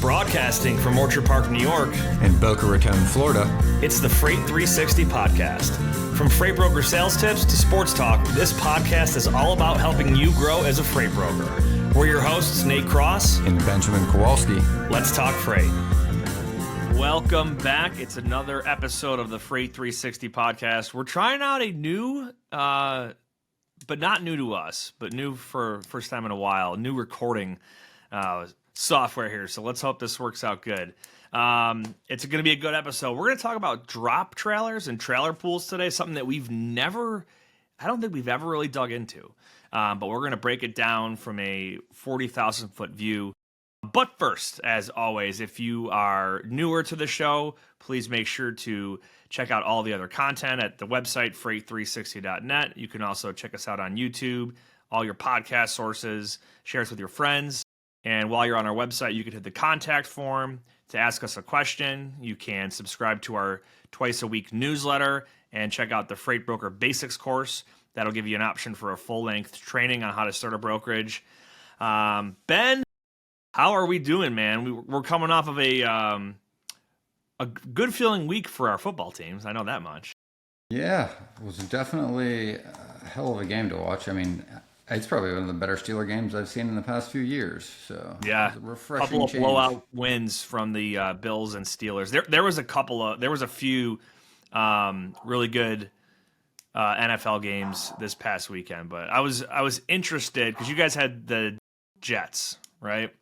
Broadcasting from Orchard Park, New York, in Boca Raton, Florida, it's the Freight 360 podcast. From freight broker sales tips to sports talk, this podcast is all about helping you grow as a freight broker. We're your hosts, Nate Cross and Benjamin Kowalski. Let's talk freight. Welcome back. It's another episode of the Freight 360 podcast. We're trying out a new, but not new to us, but new for first time in a while, new recording software here. So let's hope this works out good. It's going to be a good episode. We're going to talk about drop trailers and trailer pools today, something that I don't think we've ever really dug into. But we're going to break it down from a 40,000 foot view. But first, as always, if you are newer to the show, please make sure to check out all the other content at the website, freight360.net. You can also check us out on YouTube, all your podcast sources, share us with your friends. And while you're on our website, you can hit the contact form to ask us a question. You can subscribe to our twice-a-week newsletter and check out the Freight Broker Basics course. That'll give you an option for a full-length training on how to start a brokerage. Ben, how are we doing, man? We're coming off of a good-feeling week for our football teams. I know that much. Yeah, it was definitely a hell of a game to watch. I mean, it's probably one of the better Steeler games I've seen in the past few years. So yeah, it was a refreshing couple of change. blowout wins from the Bills and Steelers. There was a few really good NFL games this past weekend, but I was interested because you guys had the Jets, right?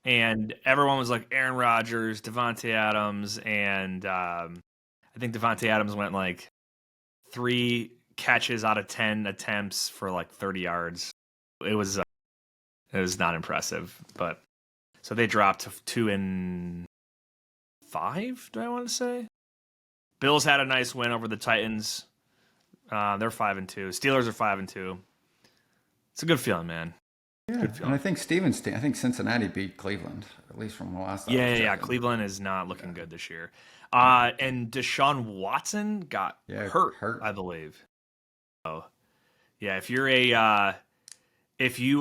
And everyone was like Aaron Rodgers, Devontae Adams, and I think Devontae Adams went like 3 catches out of 10 attempts for like 30 yards. It was not impressive, but so they dropped to 2-5. Do I want to say? Bills had a nice win over the Titans. They're 5-2. Steelers are 5-2. It's a good feeling, man. Yeah, and I think Cincinnati beat Cleveland, at least from the last time. Yeah. Cleveland is not looking good this year. And Deshaun Watson got hurt, I believe. Oh, yeah. If you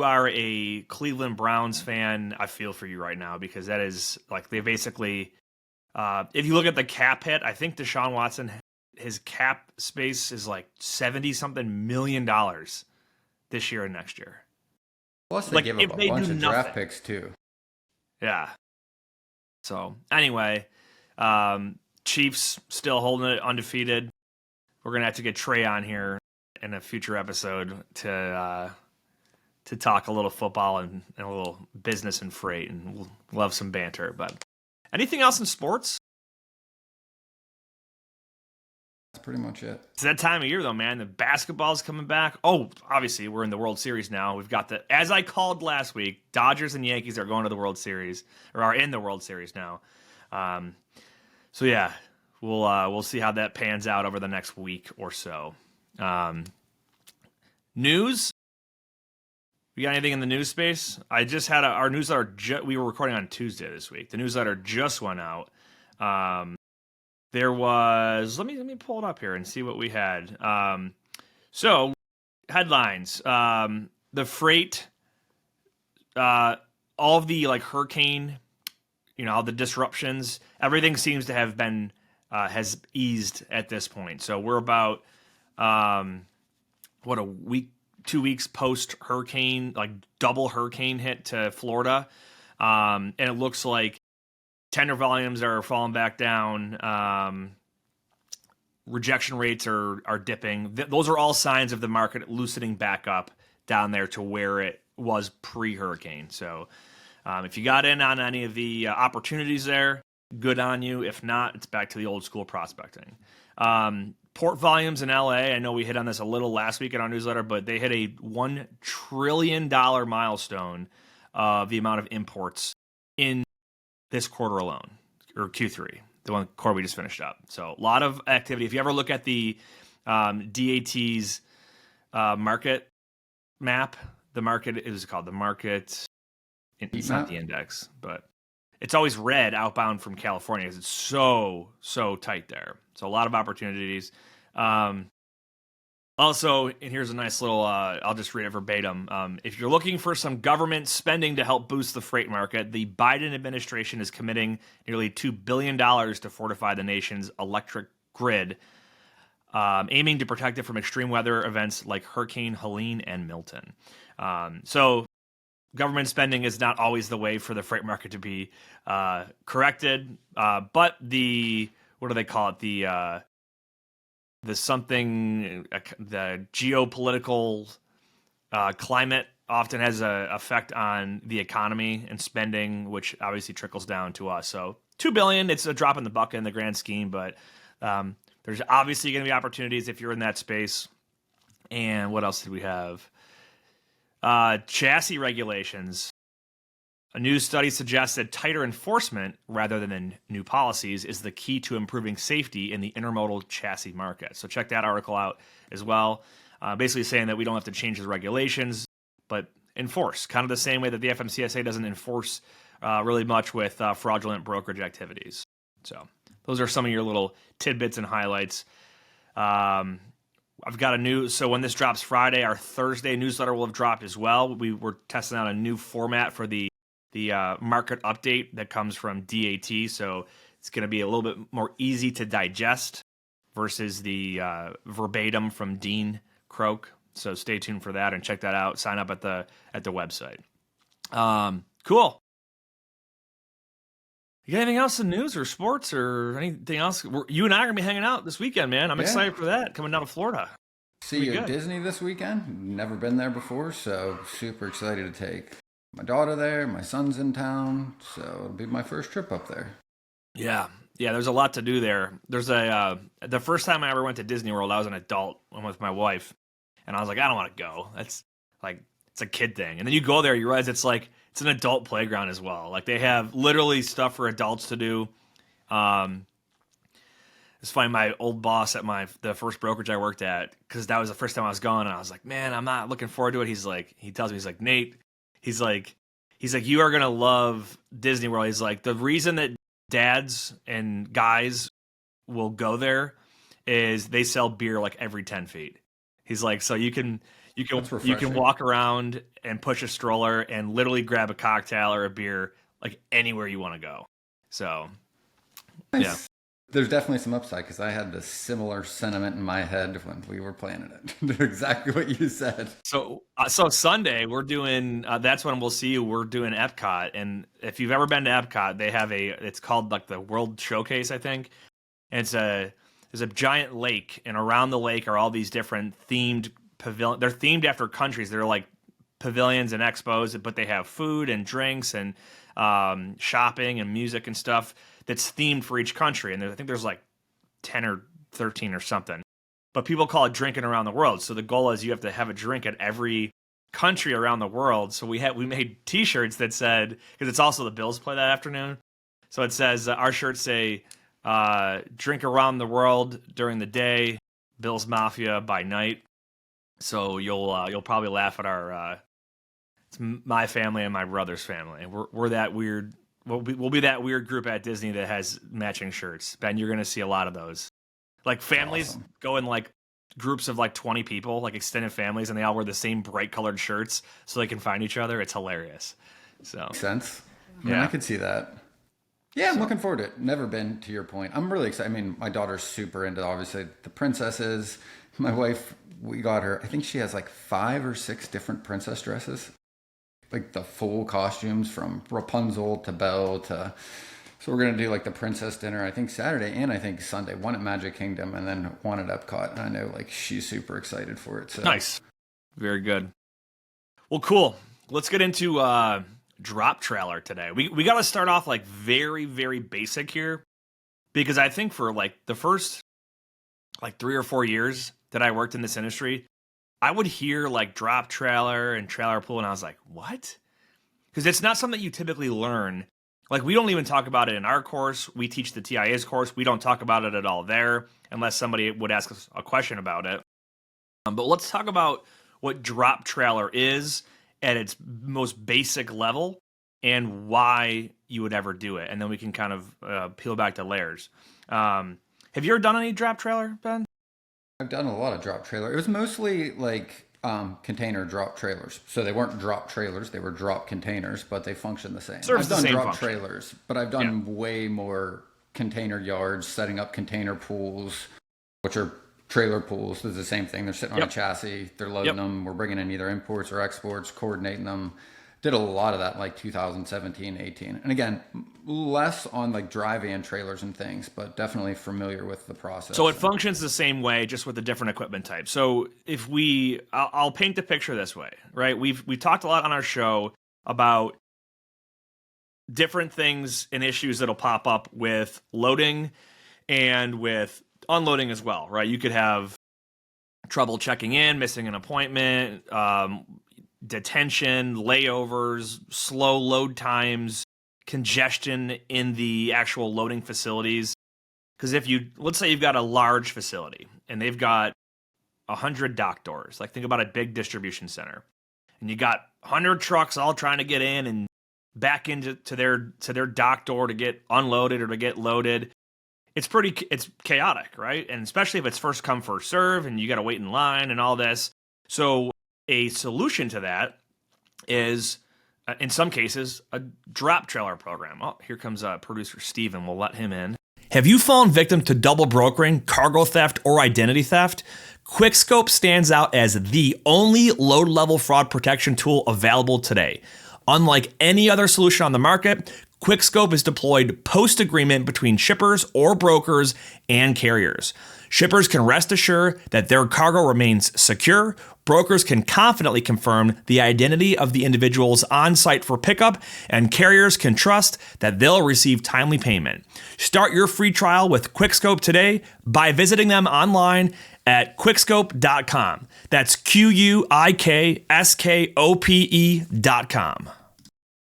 are a Cleveland Browns fan, I feel for you right now because that is like they basically. If you look at the cap hit, I think Deshaun Watson, his cap space is like $70-something million this year and next year. Plus, they give up a bunch of draft picks, too. Yeah. So, anyway, Chiefs still holding it undefeated. We're going to have to get Trey on here in a future episode to talk a little football and a little business and freight, and we'll love some banter. But anything else in sports? That's pretty much it. It's that time of year, though, man. The basketball's coming back. Oh, obviously, we're in the World Series now. We've got as I called last week, Dodgers and Yankees are going to the World Series, or are in the World Series now. So, yeah, we'll see how that pans out over the next week or so. News? We got anything in the news space? I just had our newsletter. We were recording on Tuesday this week. The newsletter just went out. There was, let me pull it up here and see what we had. So, headlines. The freight, all of the like hurricane, all the disruptions, everything seems to have been, has eased at this point. So we're about, a week, 2 weeks post hurricane, like double hurricane hit to Florida. And it looks like tender volumes are falling back down. Rejection rates are dipping. Those are all signs of the market loosening back up down there to where it was pre-hurricane. So if you got in on any of the opportunities there, good on you. If not, it's back to the old school prospecting. Port volumes in LA, I know we hit on this a little last week in our newsletter, but they hit a $1 trillion milestone of the amount of imports in this quarter alone, or Q3, the one quarter we just finished up. So a lot of activity. If you ever look at the DAT's market map, the market is called the market. It's not the index, but it's always red outbound from California because it's so tight there. So a lot of opportunities. Also, and here's a nice little, I'll just read it verbatim. If you're looking for some government spending to help boost the freight market, the Biden administration is committing nearly $2 billion to fortify the nation's electric grid, aiming to protect it from extreme weather events like Hurricane Helene and Milton. So, government spending is not always the way for the freight market to be corrected, but what do they call it? The geopolitical climate often has an effect on the economy and spending, which obviously trickles down to us. So $2 billion, it's a drop in the bucket in the grand scheme, but there's obviously going to be opportunities if you're in that space. And what else did we have? Chassis regulations. A new study suggests that tighter enforcement, rather than new policies, is the key to improving safety in the intermodal chassis market. So check that article out as well. Basically saying that we don't have to change the regulations, but enforce, kind of the same way that the FMCSA doesn't enforce really much with fraudulent brokerage activities. So those are some of your little tidbits and highlights. I've got so when this drops Friday, our Thursday newsletter will have dropped as well. We were testing out a new format for the market update that comes from DAT, so it's going to be a little bit more easy to digest versus the verbatim from Dean Croak. So stay tuned for that and check that out. Sign up at the website. Cool. You got anything else in news or sports or anything else? You and I are going to be hanging out this weekend, man. I'm excited for that, coming down to Florida. See you at Disney this weekend. Never been there before, so super excited to take my daughter there. My son's in town, so it'll be my first trip up there. Yeah, there's a lot to do there. There's the first time I ever went to Disney World, I was an adult, went with my wife, and I was like, I don't want to go. That's like, it's a kid thing. And then you go there, you realize it's an adult playground as well. Like, they have literally stuff for adults to do. It's funny, my old boss at the first brokerage I worked at, because that was the first time I was going, and I was like, man, I'm not looking forward to it. He tells me, Nate, he's like, you are going to love Disney World. He's like, the reason that dads and guys will go there is they sell beer like every 10 feet. He's like, so you can walk around and push a stroller and literally grab a cocktail or a beer like anywhere you want to go. So, nice. Yeah. There's definitely some upside, because I had the similar sentiment in my head when we were planning it. Exactly what you said. So Sunday we're doing. That's when we'll see you. We're doing Epcot, and if you've ever been to Epcot, they have it's called like the World Showcase, I think. And there's a giant lake, and around the lake are all these different themed pavilions. They're themed after countries. They're like pavilions and expos, but they have food and drinks and shopping and music and stuff that's themed for each country. And I think there's like 10 or 13 or something. But people call it drinking around the world. So the goal is you have to have a drink at every country around the world. So we made T-shirts that said, because it's also the Bills play that afternoon. So it says, our shirts say, drink around the world during the day, Bills Mafia by night. So you'll probably laugh at our, it's my family and my brother's family. We're that weird. We'll be that weird group at Disney that has matching shirts. Ben, you're going to see a lot of those. Like, families go in like groups of like 20 people, like extended families, and they all wear the same bright colored shirts so they can find each other. It's hilarious. So makes sense. I could see that. Yeah, I'm looking forward to it. Never been, to your point. I'm really excited. I mean, my daughter's super into, obviously, the princesses. My wife, we got her, I think she has like 5 or 6 different princess dresses. Like the full costumes from Rapunzel to Belle to... So we're going to do like the princess dinner, I think Saturday and I think Sunday. One at Magic Kingdom and then one at Epcot. And I know like she's super excited for it. So. Nice. Very good. Well, cool. Let's get into drop trailer today. We got to start off like very, very basic here, because I think for like the first like 3 or 4 years that I worked in this industry, I would hear like drop trailer and trailer pool, and I was like, what? Because it's not something you typically learn. Like, we don't even talk about it in our course. We teach the TIA's course. We don't talk about it at all there unless somebody would ask us a question about it. But let's talk about what drop trailer is at its most basic level and why you would ever do it. And then we can kind of peel back the layers. Have you ever done any drop trailer, Ben? I've done a lot of drop trailer. It was mostly like container drop trailers. So they weren't drop trailers, they were drop containers, but they function the same. Serves I've the done same drop function. trailers, but I've Yeah. done way more container yards, setting up container pools, which are trailer pools. It's the same thing. They're sitting on a Yep. chassis, they're loading Yep. them. We're bringing in either imports or exports, coordinating them. Did a lot of that in like 2017, 18. And again, less on like dry van trailers and things, but definitely familiar with the process. So it functions the same way, just with a different equipment type. So if I'll paint the picture this way, right? We've talked a lot on our show about different things and issues that'll pop up with loading and with unloading as well, right? You could have trouble checking in, missing an appointment, detention, layovers, slow load times, congestion in the actual loading facilities. Because let's say you've got a large facility and they've got 100 dock doors, like think about a big distribution center, and you got 100 trucks all trying to get in and back into their dock door to get unloaded or to get loaded. It's chaotic, right? And especially if it's first come first serve and you got to wait in line and all this. So a solution to that is, in some cases, a drop trailer program. Oh, here comes producer Steven. We'll let him in. Have you fallen victim to double brokering, cargo theft, or identity theft? Quickscope stands out as the only load-level fraud protection tool available today. Unlike any other solution on the market, Quickscope is deployed post-agreement between shippers or brokers and carriers. Shippers can rest assured that their cargo remains secure. Brokers can confidently confirm the identity of the individuals on site for pickup, and carriers can trust that they'll receive timely payment. Start your free trial with Quickscope today by visiting them online at quickscope.com. That's QUIKSKOPE.com.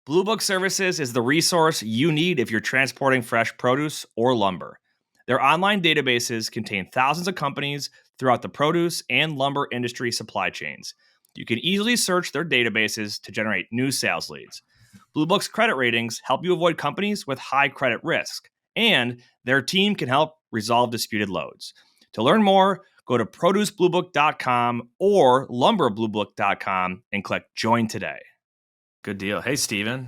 Blue Book Services is the resource you need if you're transporting fresh produce or lumber. Their online databases contain thousands of companies throughout the produce and lumber industry supply chains. You can easily search their databases to generate new sales leads. Blue Book's credit ratings help you avoid companies with high credit risk, and their team can help resolve disputed loads. To learn more, go to producebluebook.com or lumberbluebook.com and click Join Today. Good deal. Hey, Steven.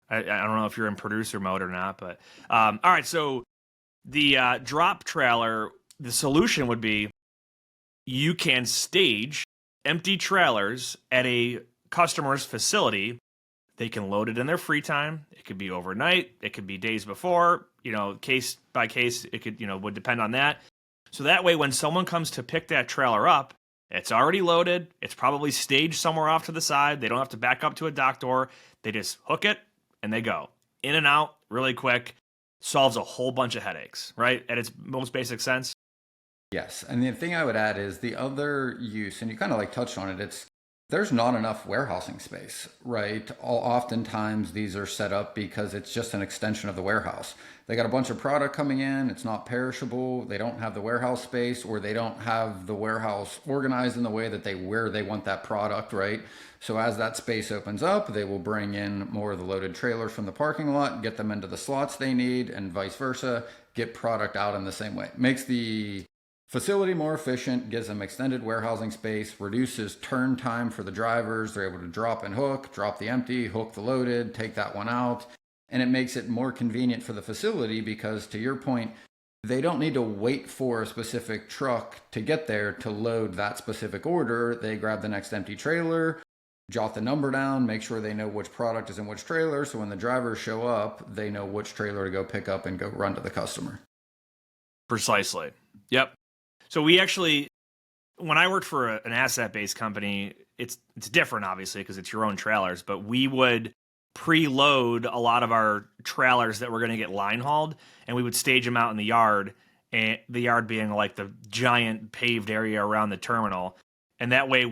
I don't know if you're in producer mode or not, but all right. So the drop trailer, the solution would be you can stage empty trailers at a customer's facility. They can load it in their free time. It could be overnight. It could be days before. Case by case, it could would depend on that. So that way, when someone comes to pick that trailer up, it's already loaded. It's probably staged somewhere off to the side. They don't have to back up to a dock door. They just hook it and they go in and out really quick. Solves a whole bunch of headaches, right? At its most basic sense. Yes. And the thing I would add is the other use, and you kind of like touched on it, there's not enough warehousing space, right? Oftentimes these are set up because it's just an extension of the warehouse. They got a bunch of product coming in, it's not perishable, they don't have the warehouse space, or they don't have the warehouse organized in the way that where they want that product, right? So as that space opens up, they will bring in more of the loaded trailers from the parking lot, get them into the slots they need, and vice versa, get product out in the same way. Makes the facility more efficient, gives them extended warehousing space, reduces turn time for the drivers. They're able to drop and hook, drop the empty, hook the loaded, take that one out. And it makes it more convenient for the facility because, to your point, they don't need to wait for a specific truck to get there to load that specific order. They grab the next empty trailer, jot the number down, make sure they know which product is in which trailer. So when the drivers show up, they know which trailer to go pick up and go run to the customer. Precisely. Yep. So we actually, when I worked for an asset-based company, it's different, obviously, because it's your own trailers, but we would preload a lot of our trailers that were going to get line hauled, and we would stage them out in the yard, and the yard being like the giant paved area around the terminal. And that way,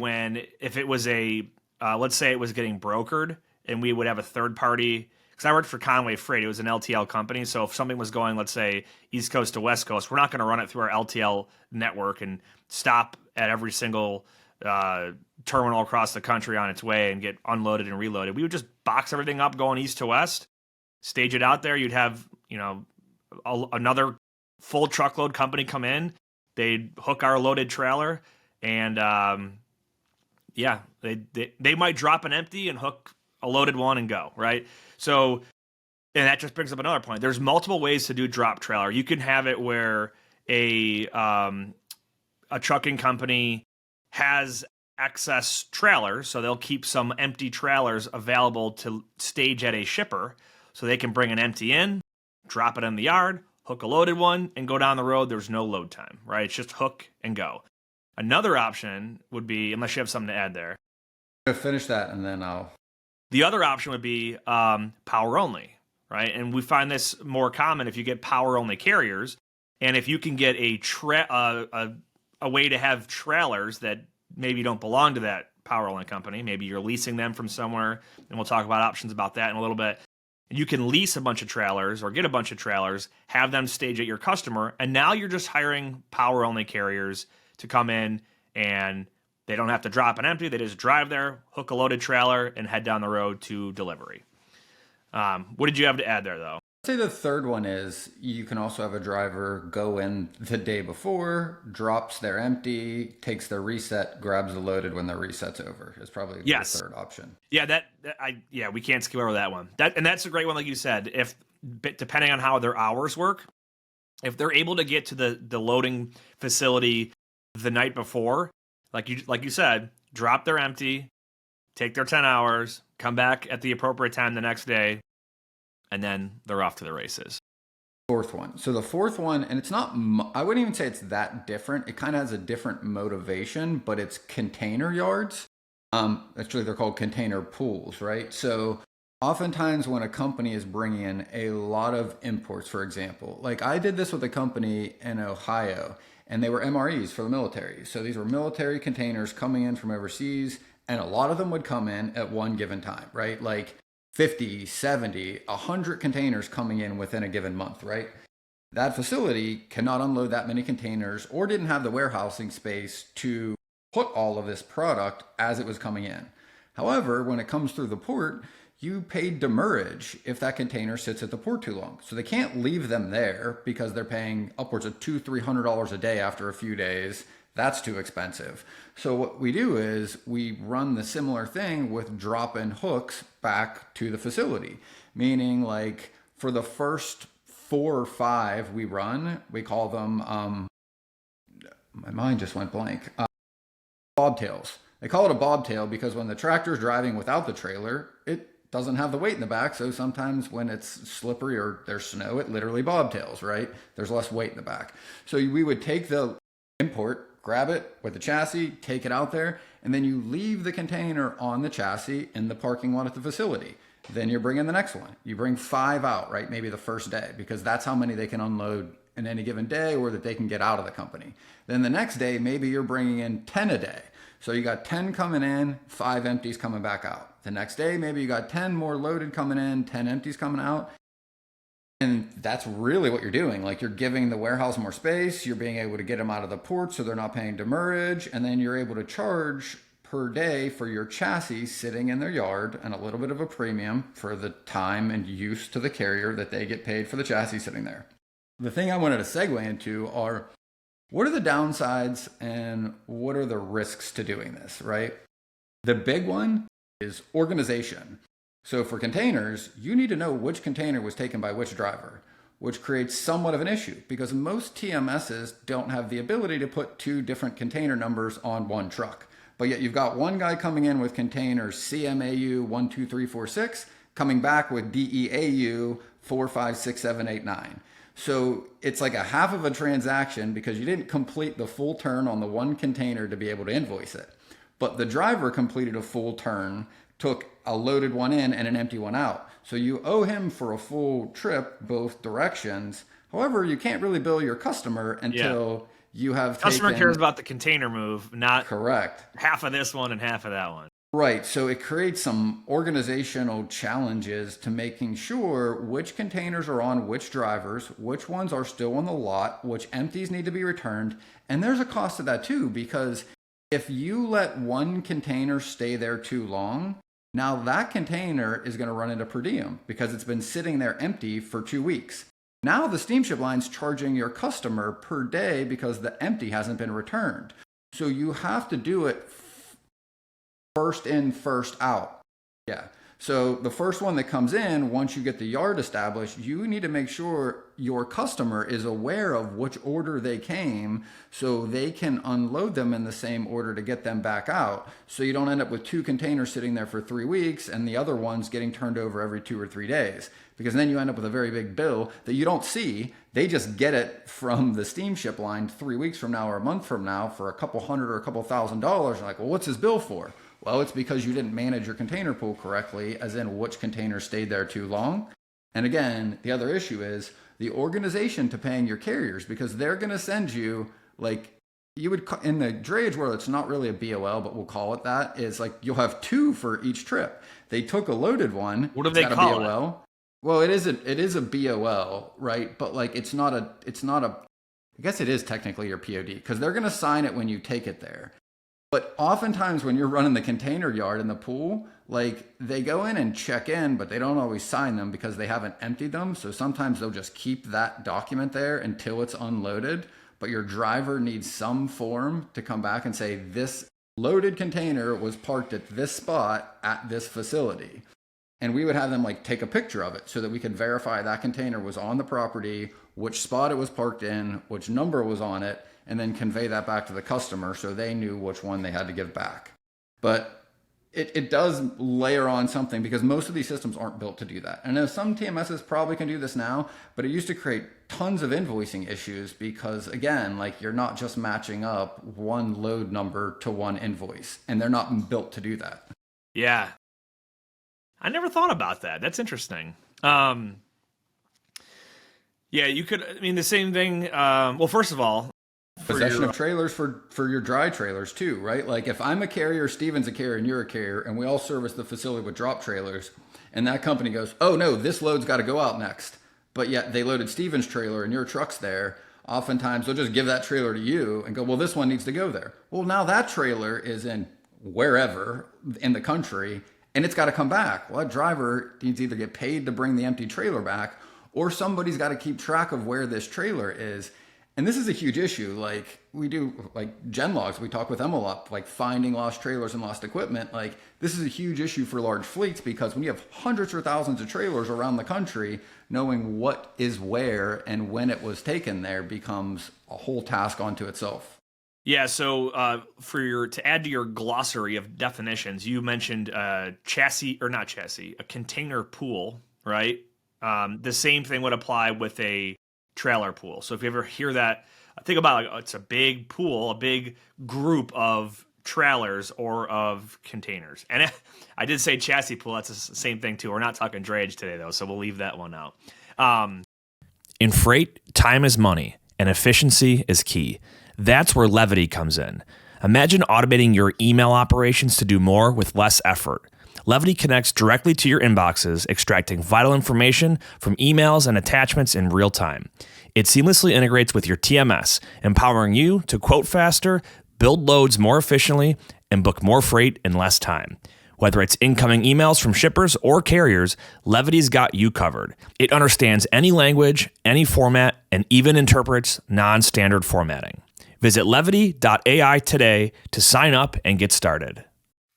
if it was let's say it was getting brokered, and we would have a third party, because I worked for Conway Freight, it was an LTL company. So if something was going, let's say, East Coast to West Coast, we're not going to run it through our LTL network and stop at every single terminal across the country on its way and get unloaded and reloaded. We would just box everything up going east to west, stage it out there. You'd have, another full truckload company come in, they'd hook our loaded trailer, and yeah, they might drop an empty and hook a loaded one and go, right? So, and that just brings up another point. There's multiple ways to do drop trailer. You can have it where a trucking company has excess trailers, so they'll keep some empty trailers available to stage at a shipper, so they can bring an empty in, drop it in the yard, hook a loaded one, and go down the road. There's no load time, right? It's just hook and go. Another option would be, unless you have something to add there. Finish that, and then I'll... The other option would be power only, right? And we find this more common if you get power only carriers, and if you can get a way to have trailers that maybe don't belong to that power only company. Maybe you're leasing them from somewhere, and we'll talk about options about that in a little bit. You can lease a bunch of trailers or get a bunch of trailers, have them stage at your customer, and now you're just hiring power only carriers to come in, and they don't have to drop an empty. They just drive there, hook a loaded trailer, and head down the road to delivery. What did you have to add there, though? I'd say the third one is you can also have a driver go in the day before, drops their empty, takes their reset, grabs the loaded when their reset's over. Is probably the third option. Yeah, we can't skip over that one. That's a great one, like you said. If depending on how their hours work, if they're able to get to the loading facility the night before, like you said, drop their empty, take their 10 hours, come back at the appropriate time the next day, and then they're off to the races. Fourth one. So the fourth one, and it's not, I wouldn't even say it's that different. It kind of has a different motivation, but it's container yards. Actually, they're called container pools, right? So oftentimes when a company is bringing in a lot of imports, for example, like I did this with a company in Ohio, and they were MREs for the military. So these were military containers coming in from overseas, and a lot of them would come in at one given time, right? Like 50, 70, 100 containers coming in within a given month, right? That facility cannot unload that many containers or didn't have the warehousing space to put all of this product as it was coming in. However, when it comes through the port, you pay demurrage if that container sits at the port too long. So they can't leave them there because they're paying upwards of $200-300 a day after a few days. That's too expensive. So what we do is we run the similar thing with drop-in hooks back to the facility. Meaning like for the first 4 or 5 we run, we call them, my mind just went blank, bobtails. They call it a bobtail because when the tractor's driving without the trailer, it doesn't have the weight in the back. So sometimes when it's slippery or there's snow, it literally bobtails, right? There's less weight in the back. So we would take the import, grab it with the chassis, take it out there, and then you leave the container on the chassis in the parking lot at the facility. Then you're bringing the next one. You bring 5 out, right? Maybe the first day, because that's how many they can unload in any given day or that they can get out of the company. Then the next day, maybe you're bringing in 10 a day. So you got 10 coming in, 5 empties coming back out. The next day, maybe you got 10 more loaded coming in, 10 empties coming out. And that's really what you're doing. Like you're giving the warehouse more space, you're being able to get them out of the port so they're not paying demurrage, and then you're able to charge per day for your chassis sitting in their yard and a little bit of a premium for the time and use to the carrier that they get paid for the chassis sitting there. The thing I wanted to segue into are what are the downsides and what are the risks to doing this, right? The big one is organization. So for containers, you need to know which container was taken by which driver, which creates somewhat of an issue because most TMSs don't have the ability to put 2 different container numbers on one truck. But yet you've got one guy coming in with containers CMAU 12346 coming back with DEAU 456789. So it's like a half of a transaction because you didn't complete the full turn on the one container to be able to invoice it. But the driver completed a full turn, took a loaded one in and an empty one out. So you owe him for a full trip, both directions. However, you can't really bill your customer until you have customer cares about the container move, not correct half of this one and half of that one. Right. So it creates some organizational challenges to making sure which containers are on which drivers, which ones are still on the lot, which empties need to be returned. And there's a cost to that too, because if you let one container stay there too long, now that container is going to run into per diem because it's been sitting there empty for 2 weeks. Now the steamship line's charging your customer per day because the empty hasn't been returned. So you have to do it first in, first out. Yeah. So the first one that comes in, once you get the yard established, you need to make sure your customer is aware of which order they came so they can unload them in the same order to get them back out. So you don't end up with 2 containers sitting there for 3 weeks and the other ones getting turned over every 2 or 3 days. Because then you end up with a very big bill that you don't see. They just get it from the steamship line 3 weeks from now or a month from now for a couple hundred or a couple $1,000. You're like, well, what's his bill for? Well, it's because you didn't manage your container pool correctly, as in which container stayed there too long. And again, the other issue is the organization to paying your carriers, because they're going to send you, like, you would, in the drayage world, it's not really a BOL, but we'll call it that, is like you'll have 2 for each trip. They took a loaded one. What do they call it? Well, it is a BOL, right? But like it's not a I guess it is technically your POD, because they're going to sign it when you take it there. But oftentimes when you're running the container yard in the pool, like they go in and check in, but they don't always sign them because they haven't emptied them. So sometimes they'll just keep that document there until it's unloaded. But your driver needs some form to come back and say, this loaded container was parked at this spot at this facility. And we would have them like take a picture of it so that we could verify that container was on the property, which spot it was parked in, which number was on it, and then convey that back to the customer so they knew which one they had to give back. But it does layer on something, because most of these systems aren't built to do that. I know some TMSs probably can do this now, but it used to create tons of invoicing issues because, again, like you're not just matching up one load number to one invoice, and they're not built to do that. Yeah. I never thought about that. That's interesting. Yeah, you could, I mean, the same thing. Well, first of all, possession of trailers for your dry trailers too, right? Like if I'm a carrier, Steven's a carrier, and you're a carrier, and we all service the facility with drop trailers, and that company goes, oh no, this load's got to go out next, but yet they loaded Steven's trailer and your truck's there, oftentimes they'll just give that trailer to you and go, well, this one needs to go there. Well, now that trailer is in wherever in the country, and it's got to come back. Well, that driver needs to either get paid to bring the empty trailer back, or somebody's got to keep track of where this trailer is. And this is a huge issue. Like we do like gen logs, we talk with them a lot, like finding lost trailers and lost equipment. Like this is a huge issue for large fleets, because when you have hundreds or thousands of trailers around the country, knowing what is where and when it was taken there becomes a whole task unto itself. Yeah, so to add to your glossary of definitions, you mentioned a container pool, right? The same thing would apply with a trailer pool. So if you ever hear that, think about like it's a big pool, a big group of trailers or of containers. And I did say chassis pool. That's the same thing too. We're not talking drayage today though, so we'll leave that one out. In freight, time is money and efficiency is key. That's where Levity comes in. Imagine automating your email operations to do more with less effort. Levity connects directly to your inboxes, extracting vital information from emails and attachments in real time. It seamlessly integrates with your TMS, empowering you to quote faster, build loads more efficiently, and book more freight in less time. Whether it's incoming emails from shippers or carriers, Levity's got you covered. It understands any language, any format, and even interprets non-standard formatting. Visit levity.ai today to sign up and get started.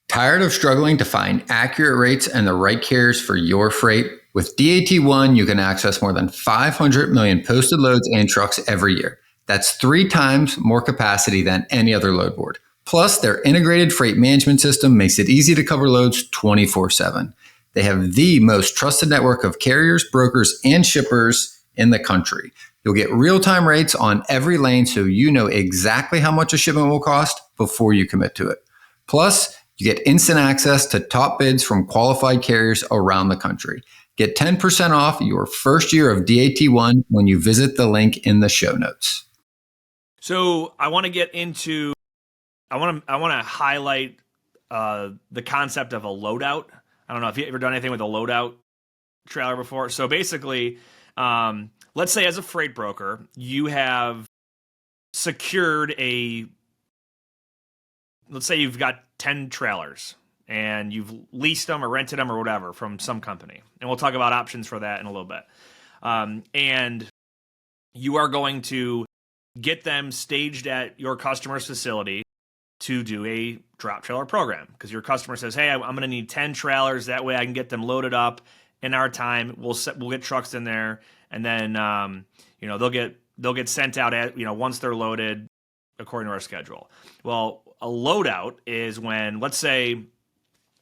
Tired of struggling to find accurate rates and the right carriers for your freight? With DAT1, you can access more than 500 million posted loads and trucks every year. That's 3 times more capacity than any other load board. Plus, their integrated freight management system makes it easy to cover loads 24/7. They have the most trusted network of carriers, brokers, and shippers in the country. You'll get real-time rates on every lane so you know exactly how much a shipment will cost before you commit to it. Plus, you get instant access to top bids from qualified carriers around the country. Get 10% off your first year of DAT1 when you visit the link in the show notes. So I want to get into, I want to highlight the concept of a loadout. I don't know if you've ever done anything with a loadout trailer before. So basically, let's say as a freight broker, you have secured let's say you've got 10 trailers and you've leased them or rented them or whatever from some company. And we'll talk about options for that in a little bit. And you are going to get them staged at your customer's facility to do a drop trailer program, because your customer says, hey, I'm going to need 10 trailers. That way I can get them loaded up in our time. We'll get trucks in there, and then they'll get sent out at once they're loaded according to our schedule. Well, a loadout is when let's say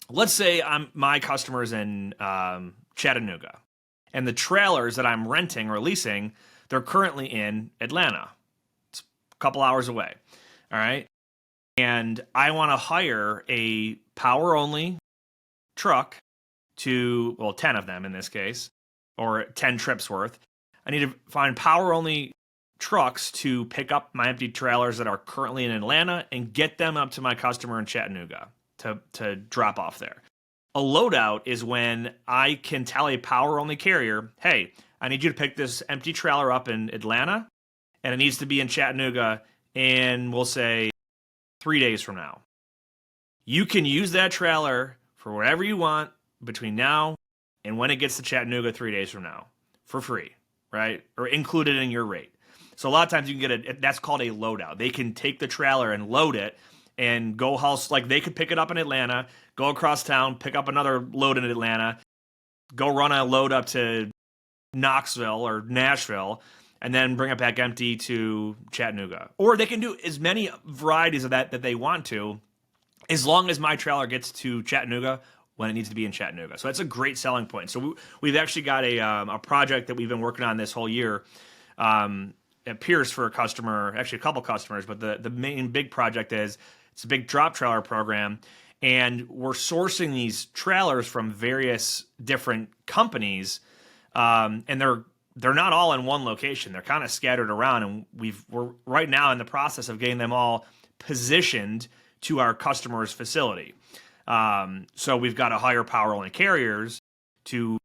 my customer's in Chattanooga, and the trailers that I'm renting or leasing, they're currently in Atlanta. It's a couple hours away. All right. And I want to hire a power-only truck 10 of them in this case, or 10 trips worth. I need to find power-only trucks to pick up my empty trailers that are currently in Atlanta and get them up to my customer in Chattanooga to drop off there. A loadout is when I can tell a power-only carrier, hey, I need you to pick this empty trailer up in Atlanta, and it needs to be in Chattanooga, and we'll say 3 days from now. You can use that trailer for whatever you want between now and when it gets to Chattanooga 3 days from now for free, right? Or included in your rate. So a lot of times you can get that's called a loadout. They can take the trailer and load it and go like they could pick it up in Atlanta, go across town, pick up another load in Atlanta, go run a load up to Knoxville or Nashville, and then bring it back empty to Chattanooga. Or they can do as many varieties of that they want to, as long as my trailer gets to Chattanooga when it needs to be in Chattanooga. So that's a great selling point. So we've actually got a project that we've been working on this whole year at Pierce for a customer, actually a couple customers, but the main big project is it's a big drop trailer program. And we're sourcing these trailers from various different companies, and they're not all in one location. They're kind of scattered around, and we're right now in the process of getting them all positioned to our customer's facility. So we've got to hire power-only carriers to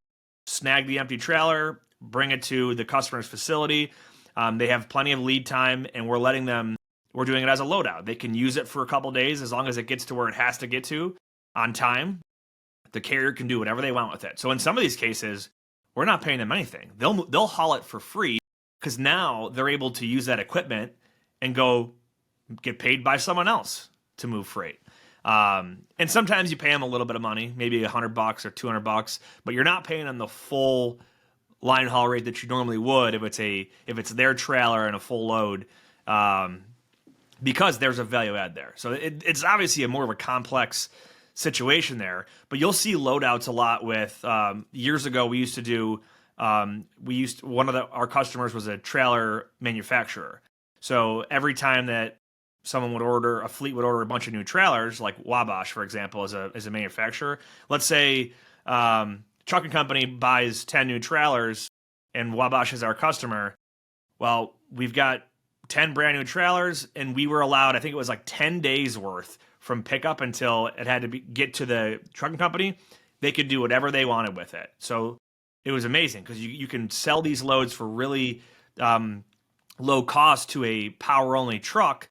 snag the empty trailer, bring it to the customer's facility. They have plenty of lead time, and we're doing it as a loadout. They can use it for a couple days as long as it gets to where it has to get to on time. The carrier can do whatever they want with it. So in some of these cases, we're not paying them anything. They'll haul it for free because now they're able to use that equipment and go get paid by someone else to move freight. And sometimes you pay them a little bit of money, maybe $100 or $200, but you're not paying them the full line haul rate that you normally would if it's their trailer and a full load, because there's a value add there. So it's obviously more of a complex situation there, but you'll see loadouts a lot with, years ago we used to do, our customers was a trailer manufacturer. So every time that a fleet would order a bunch of new trailers, like Wabash, for example, is a manufacturer. Let's say, trucking company buys 10 new trailers and Wabash is our customer. Well, we've got 10 brand new trailers, and we were allowed, I think it was like 10 days worth from pickup until it had to get to the trucking company. They could do whatever they wanted with it. So it was amazing because you can sell these loads for really low cost to a power-only truck,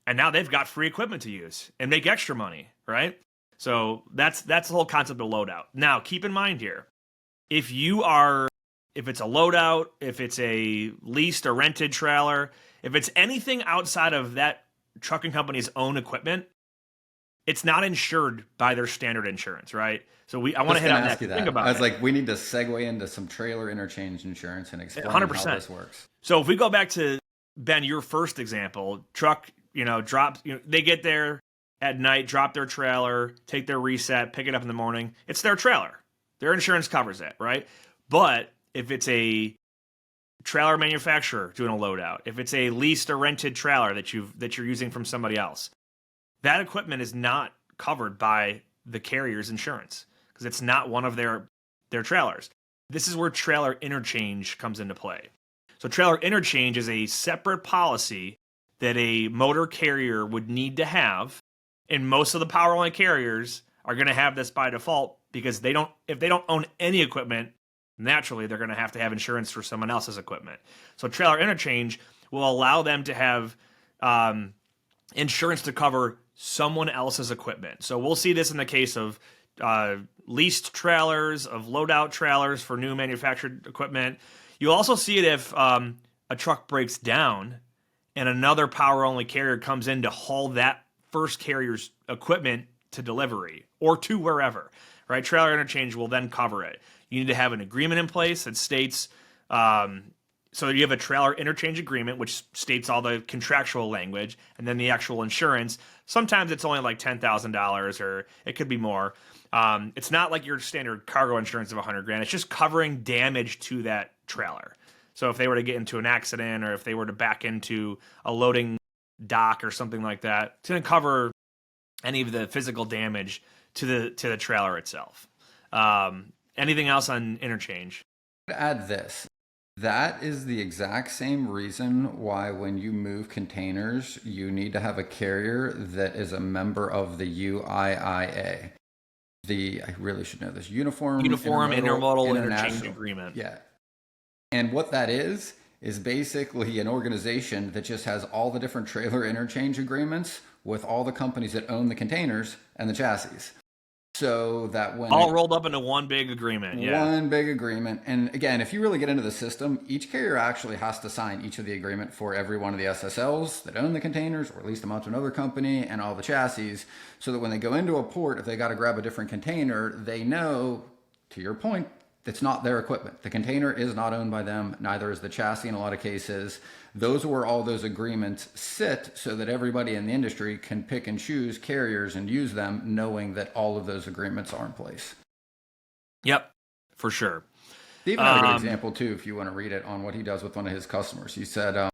and now they've got free equipment to use and make extra money, right? So that's the whole concept of loadout. Now, keep in mind here, if it's a loadout, if it's a leased or rented trailer, if it's anything outside of that trucking company's own equipment, it's not insured by their standard insurance, right? So I want to hit on that. Think about it. I was like, we need to segue into some trailer interchange insurance and explain 100%. How this works. So if we go back to, Ben, your first example, truck, drops, they get there at night, drop their trailer, take their reset, pick it up in the morning. It's their trailer. Their insurance covers it, right? But if it's a trailer manufacturer doing a loadout, if it's a leased or rented trailer that you're using from somebody else, that equipment is not covered by the carrier's insurance because it's not one of their trailers. This is where trailer interchange comes into play. So trailer interchange is a separate policy that a motor carrier would need to have, and most of the power-only carriers are going to have this by default because if they don't own any equipment, naturally they're going to have insurance for someone else's equipment. So trailer interchange will allow them to have insurance to cover someone else's equipment. So we'll see this in the case of leased trailers, of loadout trailers for new manufactured equipment. You'll also see it if a a truck breaks down and another power only carrier comes in to haul that first carrier's equipment to delivery or to wherever, right? Trailer interchange will then cover it. You need to have an agreement in place that states, so you have a trailer interchange agreement, which states all the contractual language, and then the actual insurance. Sometimes it's only like $10,000 or it could be more. It's not like your standard cargo insurance of $100,000. It's just covering damage to that trailer. So if they were to get into an accident or if they were to back into a loading dock or something like that, it's going to cover any of the physical damage to the trailer itself. Anything else on interchange? To add this, that is the exact same reason why when you move containers, you need to have a carrier that is a member of the UIIA. I really should know this, Uniform Intermodal Interchange Agreement. Yeah. And what that is basically an organization that just has all the different trailer interchange agreements with all the companies that own the containers and the chassis. So that when all rolled up into one big agreement. Yeah. One big agreement. And again, if you really get into the system, each carrier actually has to sign each of the agreement for every one of the SSLs that own the containers or lease them out to another company and all the chassis, so that when they go into a port, if they got to grab a different container, they know, to your point, it's not their equipment. The container is not owned by them. Neither is the chassis in a lot of cases. Those are where all those agreements sit so that everybody in the industry can pick and choose carriers and use them, knowing that all of those agreements are in place. Yep, for sure. Steve had a good example too, if you want to read it, on what he does with one of his customers. He said,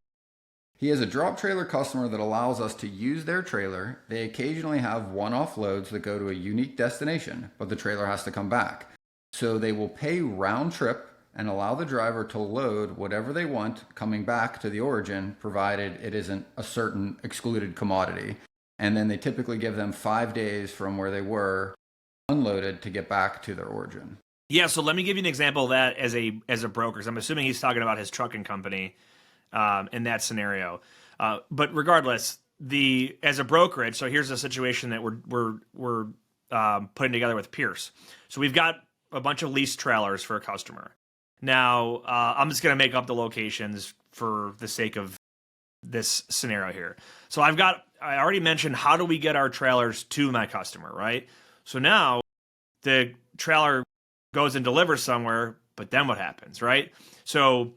he has a drop trailer customer that allows us to use their trailer. They occasionally have one-off loads that go to a unique destination, but the trailer has to come back. So they will pay round trip and allow the driver to load whatever they want coming back to the origin, provided it isn't a certain excluded commodity. And then they typically give them 5 days from where they were unloaded to get back to their origin. Yeah, so let me give you an example of that as a broker. I'm assuming he's talking about his trucking company in that scenario. But regardless, as a brokerage, so here's a situation that we're putting together with Pierce. So we've got a bunch of leased trailers for a customer. Now, I'm just going to make up the locations for the sake of this scenario here. So I already mentioned, how do we get our trailers to my customer, right? So now the trailer goes and delivers somewhere, but then what happens, right? So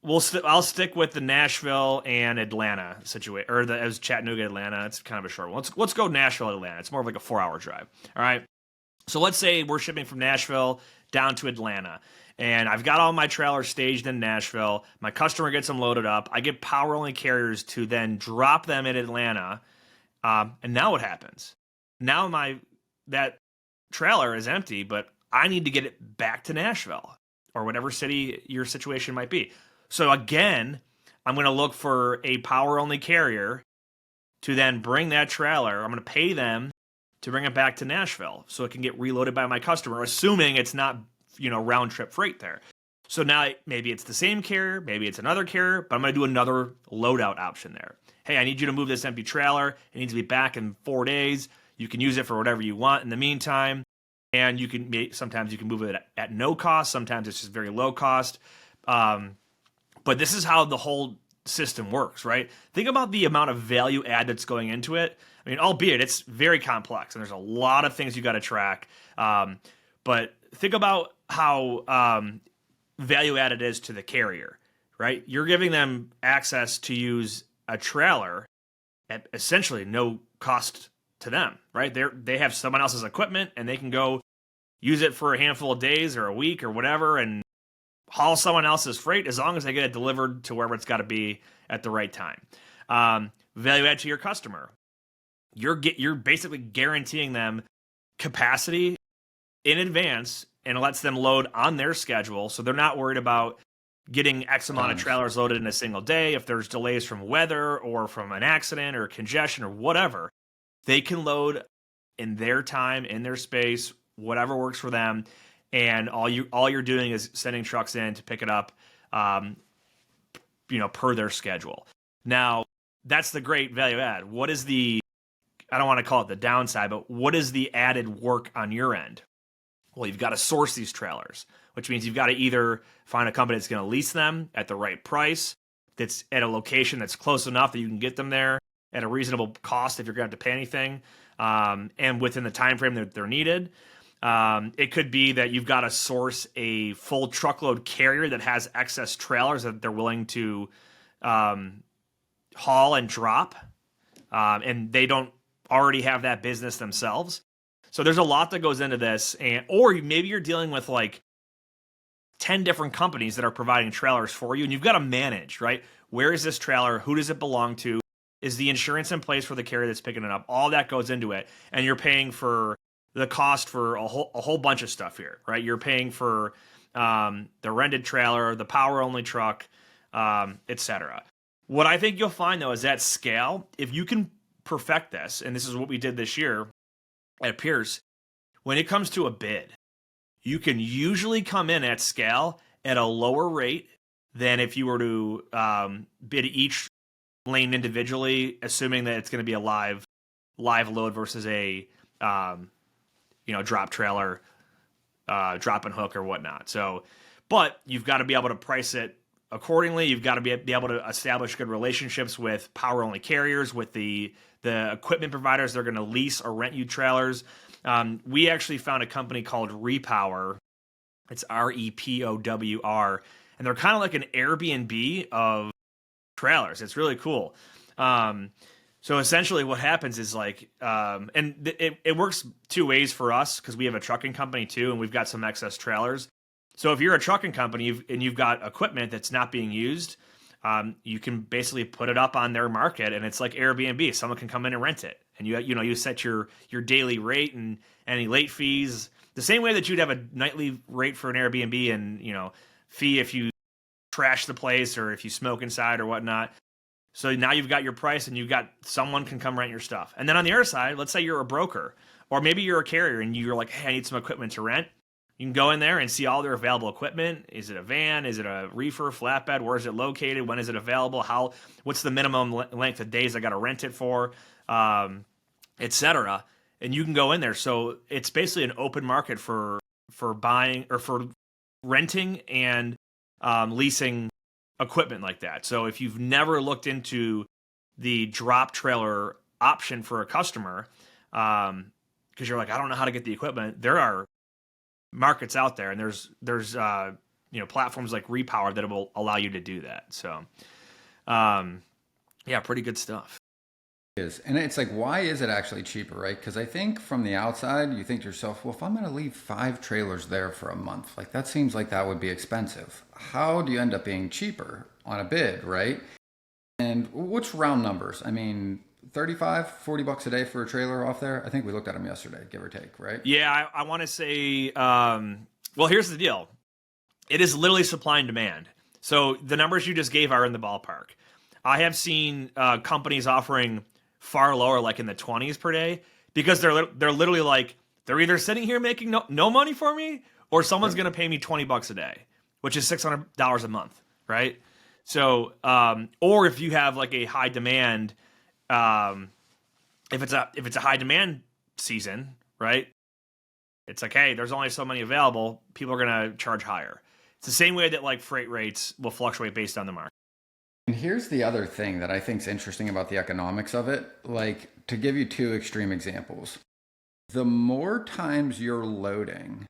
I'll stick with the Nashville and Atlanta situation, or it was Chattanooga, Atlanta. It's kind of a short one. Let's go Nashville, Atlanta. It's more of like a 4-hour drive. All right. So let's say we're shipping from Nashville down to Atlanta, and I've got all my trailers staged in Nashville. My customer gets them loaded up. I get power-only carriers to then drop them in Atlanta, and now what happens? Now that trailer is empty, but I need to get it back to Nashville or whatever city your situation might be. So again, I'm going to look for a power-only carrier to then bring that trailer. I'm going to pay them to bring it back to Nashville so it can get reloaded by my customer, assuming it's not, round trip freight there. So now maybe it's the same carrier, maybe it's another carrier, but I'm going to do another loadout option there. Hey, I need you to move this empty trailer. It needs to be back in 4 days. You can use it for whatever you want in the meantime. And sometimes you can move it at no cost. Sometimes it's just very low cost. But this is how the whole system works, right? Think about the amount of value add that's going into it. I mean, albeit it's very complex and there's a lot of things you got to track. But think about how value added is to the carrier, right? You're giving them access to use a trailer at essentially no cost to them, right? They have someone else's equipment and they can go use it for a handful of days or a week or whatever and haul someone else's freight as long as they get it delivered to wherever it's got to be at the right time. Value add to your customer. You're basically guaranteeing them capacity in advance and it lets them load on their schedule, so they're not worried about getting X amount of trailers loaded in a single day. If there's delays from weather or from an accident or congestion or whatever, they can load in their time, in their space, whatever works for them. And all you're doing is sending trucks in to pick it up, per their schedule. Now, that's the great value add. What is I don't want to call it the downside, but what is the added work on your end? Well, you've got to source these trailers, which means you've got to either find a company that's going to lease them at the right price, that's at a location that's close enough that you can get them there at a reasonable cost if you're going to have to pay anything, and within the time frame that they're needed. It could be that you've got to source a full truckload carrier that has excess trailers that they're willing to haul and drop, and they don't already have that business themselves. So there's a lot that goes into this, or maybe you're dealing with like 10 different companies that are providing trailers for you, and you've got to manage, right? Where is this trailer? Who does it belong to? Is the insurance in place for the carrier that's picking it up? All that goes into it, and you're paying for the cost for a whole bunch of stuff here, right? You're paying for the rented trailer, the power only truck, etc. What I think you'll find though is at scale, if you can perfect this, and this is what we did this year at Pierce, when it comes to a bid, you can usually come in at scale at a lower rate than if you were to bid each lane individually, assuming that it's going to be a live load versus a drop trailer, drop and hook or whatnot. So, but you've got to be able to price it accordingly. You've got to be able to establish good relationships with power only carriers, with the equipment providers that are going to lease or rent you trailers. We actually found a company called Repowr. It's Repowr, and they're kind of like an Airbnb of trailers. It's really cool. So essentially what happens is like, it works two ways for us because we have a trucking company too, and we've got some excess trailers. So if you're a trucking company and you've got equipment that's not being used, you can basically put it up on their market, and it's like Airbnb. Someone can come in and rent it, and you set your daily rate and any late fees the same way that you'd have a nightly rate for an Airbnb and fee if you trash the place or if you smoke inside or whatnot. So now you've got your price, and you've got someone can come rent your stuff. And then on the other side, let's say you're a broker, or maybe you're a carrier and you're like, hey, I need some equipment to rent. You can go in there and see all their available equipment. Is it a van? Is it a reefer, flatbed? Where is it located? When is it available? What's the minimum length of days I got to rent it for, etc. And you can go in there. So it's basically an open market for buying or for renting and leasing equipment like that. So if you've never looked into the drop trailer option for a customer, because you're like, I don't know how to get the equipment, there are markets out there, and there's platforms like Repowr that will allow you to do that. So pretty good stuff. And it's like, why is it actually cheaper, right? Because I think from the outside, you think to yourself, well, if I'm going to leave 5 trailers there for a month, like that seems like that would be expensive. How do you end up being cheaper on a bid, right? And what's round numbers? I mean, 35, 40 bucks a day for a trailer off there. I think we looked at them yesterday, give or take, right? Yeah, I want to say, well, here's the deal. It is literally supply and demand. So the numbers you just gave are in the ballpark. I have seen companies offering far lower, like in the 20s per day, because they're literally like, they're either sitting here making no money for me, or someone's going to pay me 20 bucks a day, which is $600 a month, right? So, or if you have like a high demand, if it's a high demand season, right? It's like, hey, there's only so many available. People are going to charge higher. It's the same way that like freight rates will fluctuate based on the market. And here's the other thing that I think is interesting about the economics of it. Like, to give you 2 extreme examples, the more times you're loading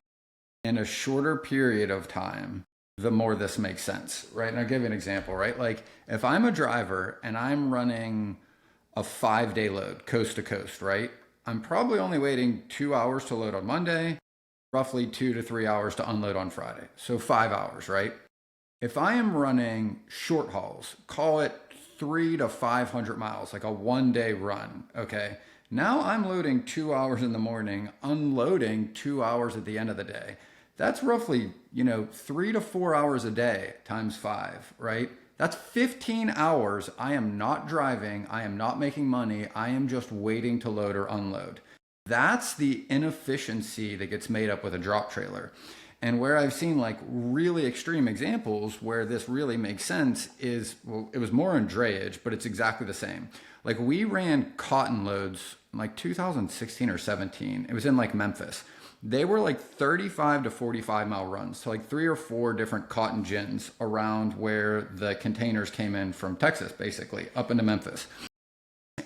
in a shorter period of time, the more this makes sense, right? And I'll give you an example, right? Like, if I'm a driver and I'm running a 5-day load coast to coast, right? I'm probably only waiting 2 hours to load on Monday, roughly 2 to 3 hours to unload on Friday. So 5 hours, right? If I am running short hauls, call it 300 to 500 miles, like a 1-day run, okay? Now I'm loading 2 hours in the morning, unloading 2 hours at the end of the day. That's roughly, 3 to 4 hours a day times 5, right? That's 15 hours. I am not driving. I am not making money. I am just waiting to load or unload. That's the inefficiency that gets made up with a drop trailer. And where I've seen like really extreme examples where this really makes sense is, well, it was more in drayage, but it's exactly the same. Like we ran cotton loads in like 2016 or 17. It was in like Memphis. They were like 35 to 45 mile runs. So like 3 or 4 different cotton gins around where the containers came in from Texas, basically up into Memphis.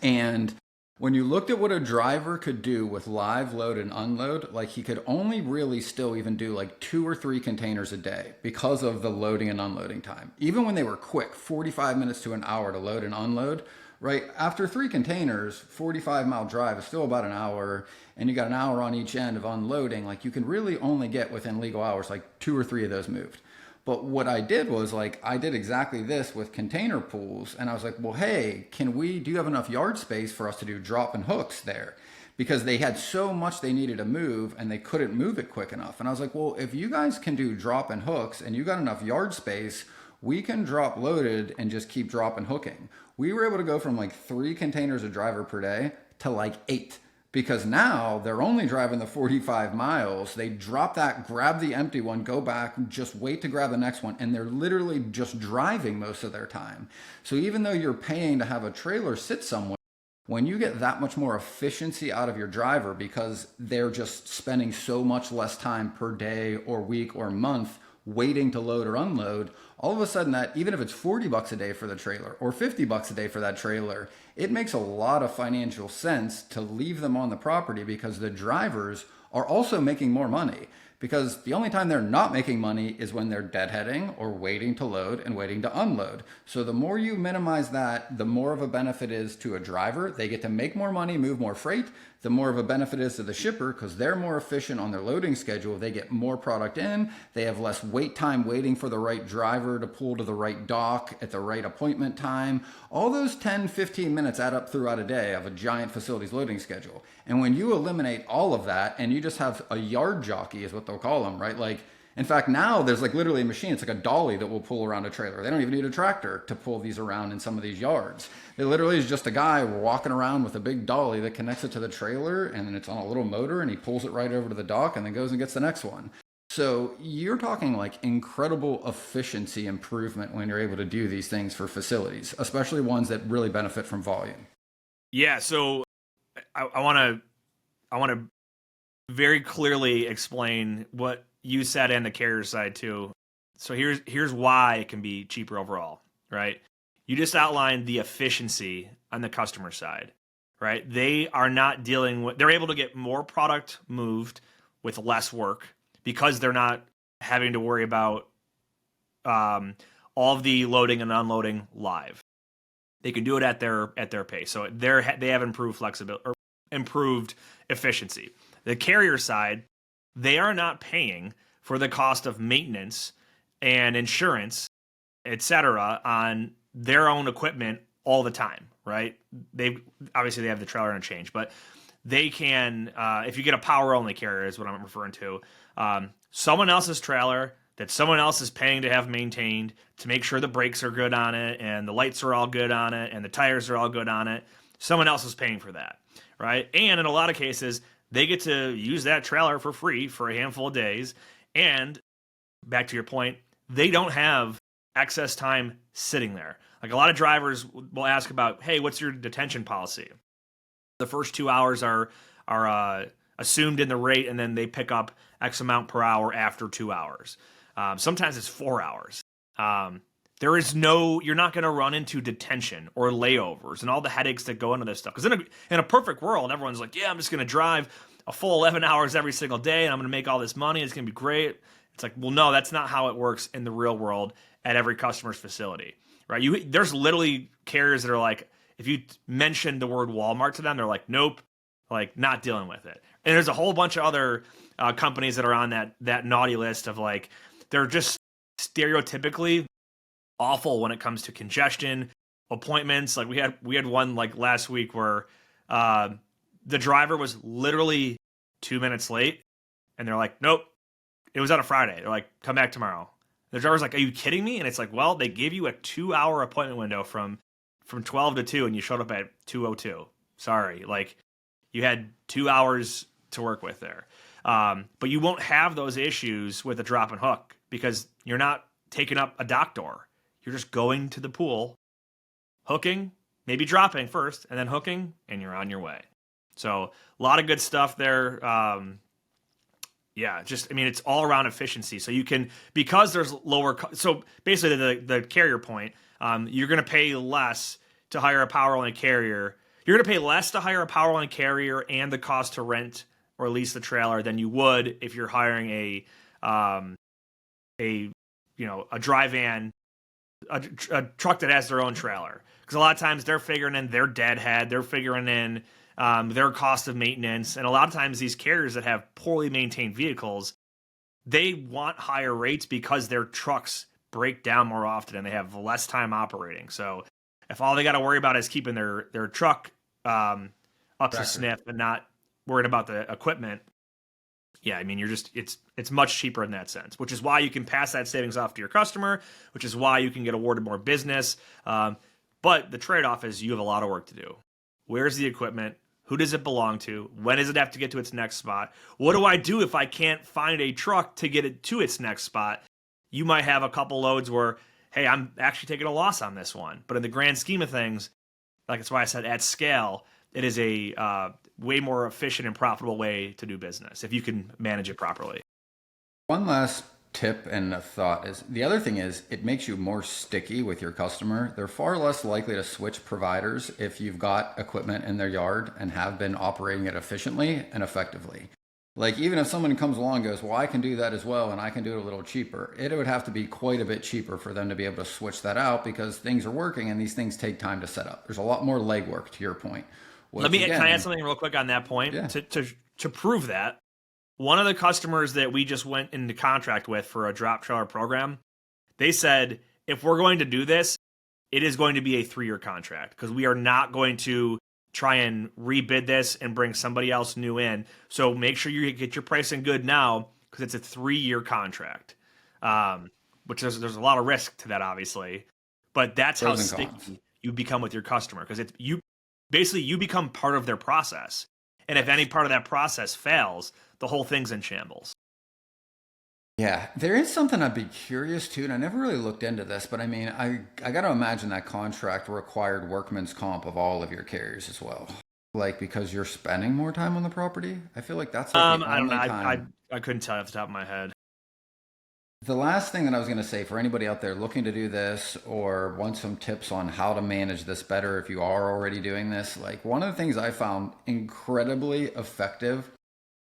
And when you looked at what a driver could do with live load and unload, like he could only really still even do like 2 or 3 containers a day because of the loading and unloading time. Even when they were quick, 45 minutes to an hour to load and unload, right? After 3 containers, 45-mile drive is still about an hour, and you got an hour on each end of unloading. Like you can really only get within legal hours, like 2 or 3 of those moved. But what I did was like, I did exactly this with container pools. And I was like, well, hey, do you have enough yard space for us to do drop and hooks there? Because they had so much they needed to move and they couldn't move it quick enough. And I was like, well, if you guys can do drop and hooks and you got enough yard space, we can drop loaded and just keep drop and hooking. We were able to go from like 3 containers a driver per day to like 8. Because now they're only driving the 45 miles. They drop that, grab the empty one, go back, just wait to grab the next one. And they're literally just driving most of their time. So even though you're paying to have a trailer sit somewhere, when you get that much more efficiency out of your driver because they're just spending so much less time per day or week or month waiting to load or unload, all of a sudden that, even if it's $40 a day for the trailer or $50 a day for that trailer, it makes a lot of financial sense to leave them on the property because the drivers are also making more money. Because the only time they're not making money is when they're deadheading or waiting to load and waiting to unload. So the more you minimize that, the more of a benefit is to a driver. They get to make more money, move more freight. The more of a benefit is to the shipper because they're more efficient on their loading schedule. They get more product in. They have less wait time waiting for the right driver to pull to the right dock at the right appointment time. All those 10, 15 minutes add up throughout a day of a giant facility's loading schedule. And when you eliminate all of that and you just have a yard jockey is what they'll call them, right? Like, in fact, now there's like literally a machine. It's like a dolly that will pull around a trailer. They don't even need a tractor to pull these around in some of these yards. It literally is just a guy walking around with a big dolly that connects it to the trailer, and then it's on a little motor, and he pulls it right over to the dock and then goes and gets the next one. So you're talking like incredible efficiency improvement when you're able to do these things for facilities, especially ones that really benefit from volume. Yeah, so I want to very clearly explain what you said and the carrier side too. So here's why it can be cheaper overall, right? You just outlined the efficiency on the customer side, right? They are not they're able to get more product moved with less work because they're not having to worry about all of the loading and unloading live. They can do it at their pace. So they have improved flexibility or improved efficiency. The carrier side, they are not paying for the cost of maintenance and insurance, etc., on their own equipment all the time, right? They have the trailer interchange, but they can, if you get a power only carrier, is what I'm referring to, someone else's trailer that someone else is paying to have maintained to make sure the brakes are good on it and the lights are all good on it and the tires are all good on it. Someone else is paying for that, right? And in a lot of cases, they get to use that trailer for free for a handful of days. And back to your point, they don't have excess time sitting there. Like a lot of drivers will ask about, hey, what's your detention policy? The first 2 hours are assumed in the rate, and then they pick up X amount per hour after 2 hours. Sometimes it's 4 hours. You're not going to run into detention or layovers and all the headaches that go into this stuff. Because in a perfect world, everyone's like, yeah, I'm just going to drive a full 11 hours every single day and I'm going to make all this money. It's going to be great. It's like, well, no, that's not how it works in the real world at every customer's facility, right? There's literally carriers that are like, if you mention the word Walmart to them, they're like, nope, like not dealing with it. And there's a whole bunch of other companies that are on that naughty list of like, they're just stereotypically awful when it comes to congestion, appointments. Like we had one like last week where the driver was literally 2 minutes late, and they're like, nope, it was on a Friday. They're like, come back tomorrow. The driver's like, are you kidding me? And it's like, well, they gave you a 2 hour appointment window from 12 to 2, and you showed up at 2:02. Sorry, like you had 2 hours to work with there. But you won't have those issues with a drop and hook because you're not taking up a dock door. You're just going to the pool, hooking, maybe dropping first, and then hooking, and you're on your way. So a lot of good stuff there. Yeah, just I mean, it's all around efficiency. So you can because there's lower. So basically, the carrier point, you're going to pay less to hire a power only carrier. You're going to pay less to hire a power only carrier and the cost to rent or lease the trailer than you would if you're hiring a dry van, a truck that has their own trailer. Because a lot of times they're figuring in their deadhead, they're figuring in their cost of maintenance. And a lot of times these carriers that have poorly maintained vehicles, they want higher rates because their trucks break down more often and they have less time operating. So if all they got to worry about is keeping their truck up to sniff and not worried about the equipment, yeah, I mean, it's much cheaper in that sense, which is why you can pass that savings off to your customer, which is why you can get awarded more business. But the trade-off is you have a lot of work to do. Where's the equipment? Who does it belong to? When does it have to get to its next spot? What do I do if I can't find a truck to get it to its next spot? You might have a couple loads where, hey, I'm actually taking a loss on this one. But in the grand scheme of things, like that's why I said at scale, it is a way more efficient and profitable way to do business if you can manage it properly. One last tip and a thought is the other thing is it makes you more sticky with your customer. They're far less likely to switch providers if you've got equipment in their yard and have been operating it efficiently and effectively. Like even if someone comes along and goes, well, I can do that as well and I can do it a little cheaper, it would have to be quite a bit cheaper for them to be able to switch that out because things are working and these things take time to set up. There's a lot more legwork to your point. Can I add something real quick on that point? Yeah. To prove that, one of the customers that we just went into contract with for a drop trailer program, they said, if we're going to do this, it is going to be a 3-year contract because we are not going to try and rebid this and bring somebody else new in. So make sure you get your pricing good now because it's a 3-year contract, which there's a lot of risk to that, obviously. But that's how sticky you become with your customer because you become part of their process. And if any part of that process fails, the whole thing's in shambles. Yeah, there is something I'd be curious to, and I never really looked into this, but I mean, I got to imagine that contract required workman's comp of all of your carriers as well. Like because you're spending more time on the property. I feel like that's like I don't know. I couldn't tell you off the top of my head. The last thing that I was going to say for anybody out there looking to do this or want some tips on how to manage this better if you are already doing this, like one of the things I found incredibly effective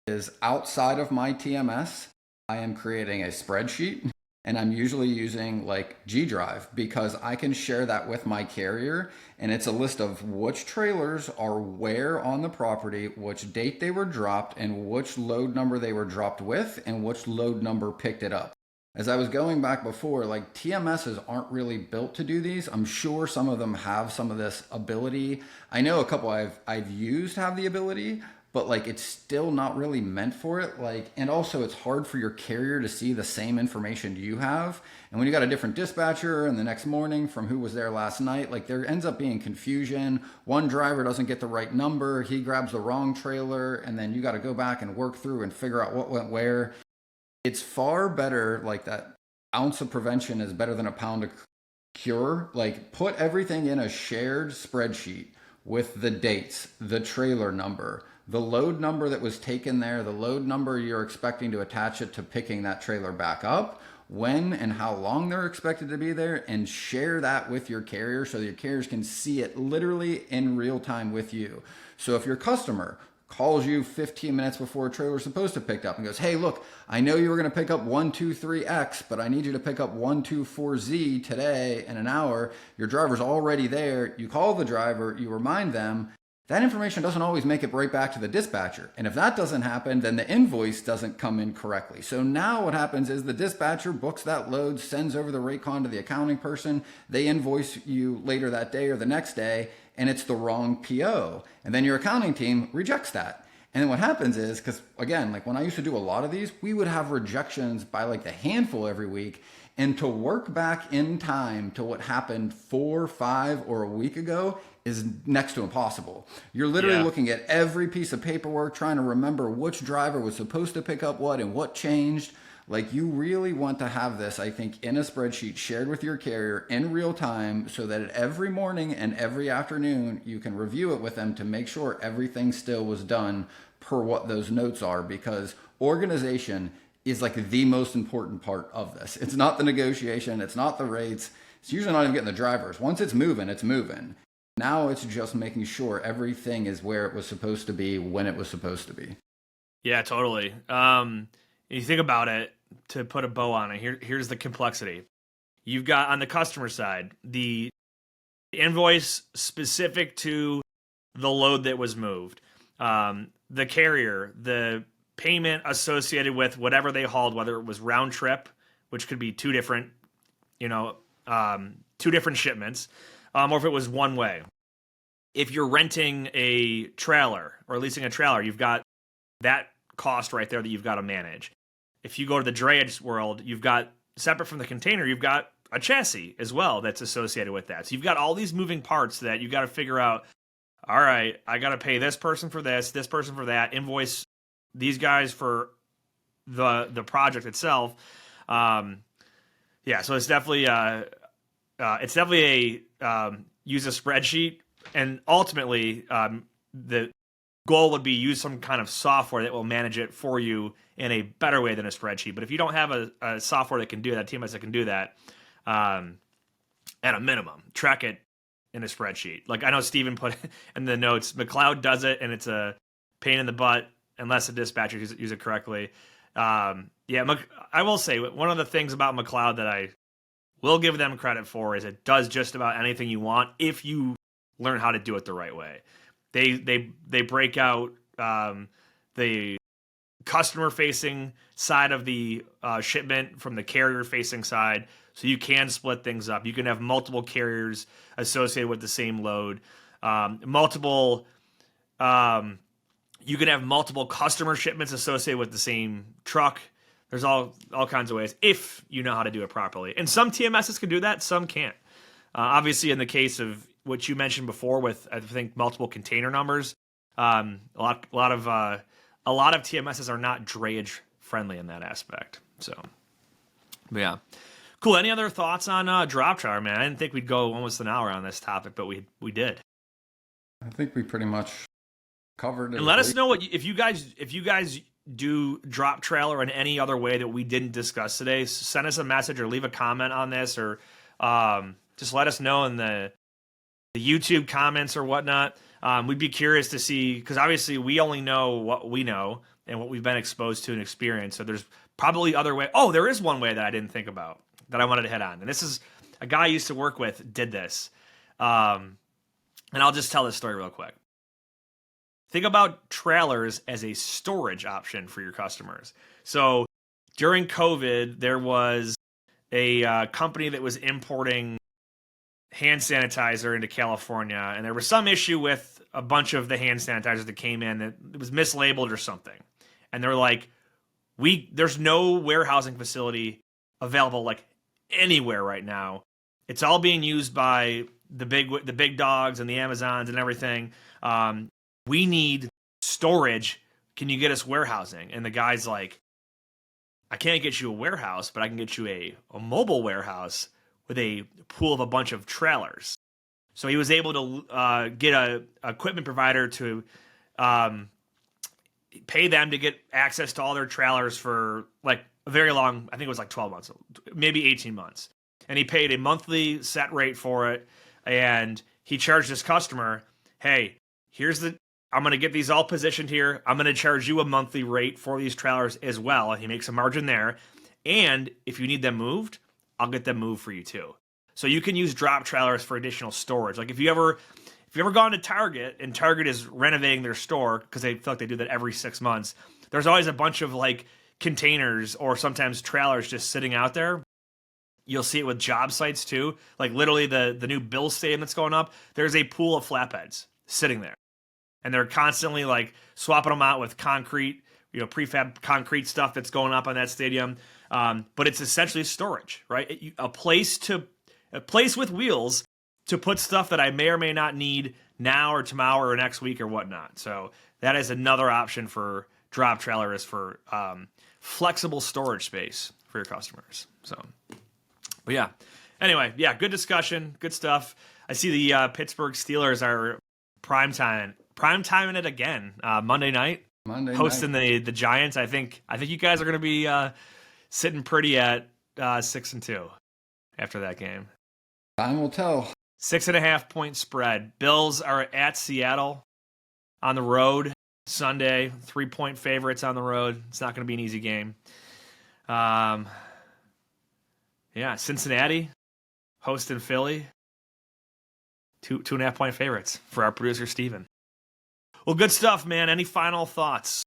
is outside of my TMS, I am creating a spreadsheet and I'm usually using like G Drive because I can share that with my carrier and it's a list of which trailers are where on the property, which date they were dropped and which load number they were dropped with and which load number picked it up. As I was going back before, like TMSs aren't really built to do these. I'm sure some of them have some of this ability. I know a couple I've used have the ability, but like it's still not really meant for it. Like, and also it's hard for your carrier to see the same information you have. And when you got a different dispatcher and the next morning from who was there last night, like there ends up being confusion. One driver doesn't get the right number. He grabs the wrong trailer and then you got to go back and work through and figure out what went where. It's far better, like that ounce of prevention is better than a pound of cure. Like put everything in a shared spreadsheet with the dates, the trailer number, the load number that was taken there, the load number you're expecting to attach it to picking that trailer back up, when and how long they're expected to be there, and share that with your carrier so your carriers can see it literally in real time with you. So if your customer calls you 15 minutes before a trailer is supposed to pick up and goes, hey, look, I know you were going to pick up 123X, but I need you to pick up 124Z today in an hour. Your driver's already there. You call the driver, you remind them. That information doesn't always make it right back to the dispatcher. And if that doesn't happen, then the invoice doesn't come in correctly. So now what happens is the dispatcher books that load, sends over the rate con to the accounting person. They invoice you later that day or the next day, and it's the wrong PO. And then your accounting team rejects that. And then what happens is, because again, like when I used to do a lot of these, we would have rejections by like the handful every week. And to work back in time to what happened 4, 5, or a week ago is next to impossible. You're literally looking at every piece of paperwork, trying to remember which driver was supposed to pick up what and what changed. Like you really want to have this, I think, in a spreadsheet shared with your carrier in real time so that every morning and every afternoon you can review it with them to make sure everything still was done per what those notes are, because organization is like the most important part of this. It's not the negotiation. It's not the rates. It's usually not even getting the drivers. Once it's moving, it's moving. Now it's just making sure everything is where it was supposed to be when it was supposed to be. Yeah, totally. You think about it, to put a bow on it, here's the complexity. You've got on the customer side, the invoice specific to the load that was moved, the carrier, the payment associated with whatever they hauled, whether it was round trip, which could be two different shipments, or if it was one way. If you're renting a trailer or leasing a trailer, you've got that cost right there that you've got to manage. If you go to the drayage world, you've got, separate from the container, you've got a chassis as well that's associated with that. So you've got all these moving parts that you got to figure out. All right, I got to pay this person for this person for that, invoice these guys for the project itself. So it's definitely a use a spreadsheet, and ultimately the goal would be use some kind of software that will manage it for you in a better way than a spreadsheet. But if you don't have a software that can do that, TMS that can do that, at a minimum, track it in a spreadsheet. Like I know Steven put in the notes, McLeod does it, and it's a pain in the butt unless the dispatchers use it correctly. I will say one of the things about McLeod that I will give them credit for is it does just about anything you want if you learn how to do it the right way. They break out the customer-facing side of the shipment from the carrier-facing side, so you can split things up. You can have multiple carriers associated with the same load, you can have multiple customer shipments associated with the same truck. There's all kinds of ways if you know how to do it properly. And some TMSs can do that, some can't. Obviously, in the case of what you mentioned before with, I think, multiple container numbers, a lot of TMSs are not drayage friendly in that aspect. So, but yeah. Cool. Any other thoughts on drop trailer, man? I didn't think we'd go almost an hour on this topic, but we did. I think we pretty much covered it. And let us know if you guys do drop trailer in any other way that we didn't discuss today. Send us a message or leave a comment on this, or just let us know in the YouTube comments or whatnot. We'd be curious to see, because obviously we only know what we know and what we've been exposed to and experienced. So there's probably other way. Oh, there is one way that I didn't think about that I wanted to hit on. And this is a guy I used to work with did this. And I'll just tell this story real quick. Think about trailers as a storage option for your customers. So during COVID, there was a company that was importing hand sanitizer into California, and there was some issue with a bunch of the hand sanitizers that came in that it was mislabeled or something. And they're like, there's no warehousing facility available like anywhere right now. It's all being used by the big dogs and the Amazons and everything. We need storage. Can you get us warehousing? And the guy's like, I can't get you a warehouse, but I can get you a mobile warehouse with a pool of a bunch of trailers. So he was able to get a equipment provider to pay them to get access to all their trailers for like a very long, I think it was like 12 months, maybe 18 months. And he paid a monthly set rate for it. And he charged his customer, hey, I'm going to get these all positioned here. I'm going to charge you a monthly rate for these trailers as well. And he makes a margin there. And if you need them moved, I'll get them moved for you too. So you can use drop trailers for additional storage. Like if you ever gone to Target and Target is renovating their store, because they feel like they do that every 6 months, there's always a bunch of like containers or sometimes trailers just sitting out there. You'll see it with job sites too. Like literally the new Bill stadium that's going up, there's a pool of flatbeds sitting there. And they're constantly like swapping them out with concrete, prefab concrete stuff that's going up on that stadium. But it's essentially storage, right? A place with wheels to put stuff that I may or may not need now or tomorrow or next week or whatnot. So that is another option for drop trailers, for flexible storage space for your customers. So, but yeah. Anyway, yeah, good discussion, good stuff. I see the Pittsburgh Steelers are prime timing it again Monday night. Monday hosting night. the Giants. I think you guys are going to be sitting pretty at 6-2 after that game. Time will tell. 6.5 point spread. Bills are at Seattle on the road Sunday. 3-point favorites on the road. It's not going to be an easy game. Cincinnati hosting Philly. 2.5 point favorites for our producer Steven. Well, good stuff, man. Any final thoughts?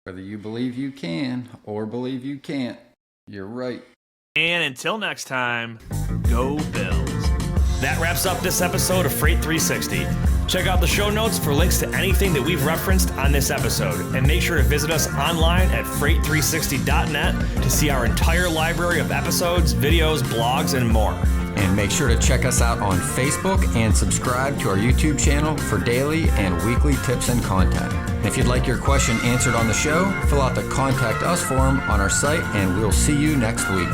Whether you believe you can or believe you can't, you're right. And until next time, go Bills. That wraps up this episode of Freight 360. Check out the show notes for links to anything that we've referenced on this episode. And make sure to visit us online at freight360.net to see our entire library of episodes, videos, blogs, and more. And make sure to check us out on Facebook and subscribe to our YouTube channel for daily and weekly tips and content. If you'd like your question answered on the show, fill out the Contact Us form on our site, and we'll see you next week.